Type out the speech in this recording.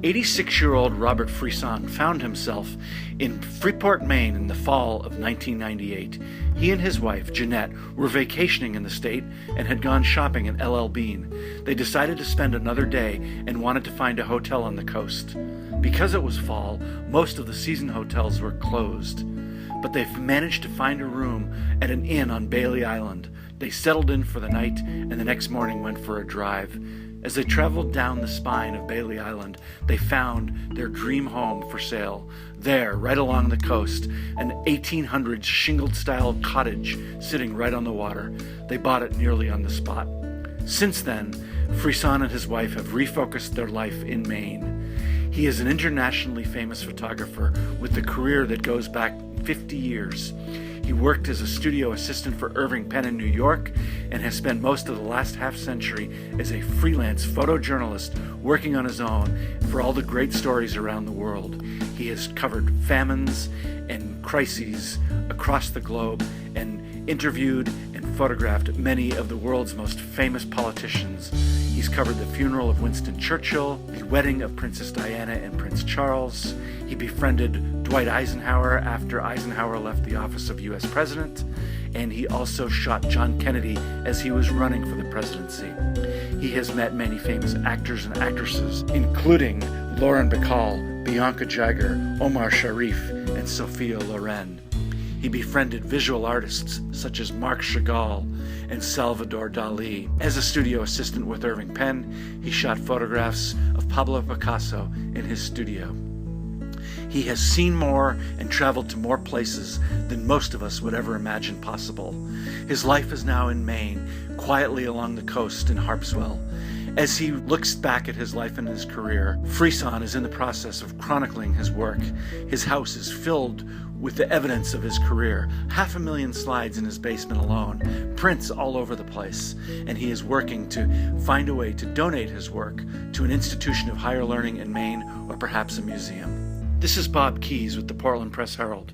86-year-old Robert Freson found himself in Freeport, Maine in the fall of 1998. He and his wife, Jeanette, were vacationing in the state and had gone shopping in LL Bean. They decided to spend another day and wanted to find a hotel on the coast. Because it was fall, most of the season hotels were closed, but they've managed to find a room at an inn on Bailey Island. They settled in for the night and the next morning went for a drive. As they traveled down the spine of Bailey Island, they found their dream home for sale. There, right along the coast, an 1800s shingled-style cottage sitting right on the water. They bought it nearly on the spot. Since then, Freson and his wife have refocused their life in Maine. He is an internationally famous photographer with a career that goes back 50 years. He worked as a studio assistant for Irving Penn in New York and has spent most of the last half-century as a freelance photojournalist working on his own for all the great stories around the world. He has covered famines and crises across the globe and interviewed and photographed many of the world's most famous politicians. He's covered the funeral of Winston Churchill, the wedding of Princess Diana and Prince Charles. He befriended Dwight Eisenhower after Eisenhower left the office of U.S. President, and he also shot John Kennedy as he was running for the presidency. He has met many famous actors and actresses, including Lauren Bacall, Bianca Jagger, Omar Sharif, and Sophia Loren. He befriended visual artists such as Marc Chagall and Salvador Dali. As a studio assistant with Irving Penn, he shot photographs of Pablo Picasso in his studio. He has seen more and traveled to more places than most of us would ever imagine possible. His life is now in Maine, quietly along the coast in Harpswell. As he looks back at his life and his career, Freson is in the process of chronicling his work. His house is filled with the evidence of his career. 500,000 slides in his basement alone, prints all over the place, and he is working to find a way to donate his work to an institution of higher learning in Maine or perhaps a museum. This is Bob Keyes with the Portland Press Herald.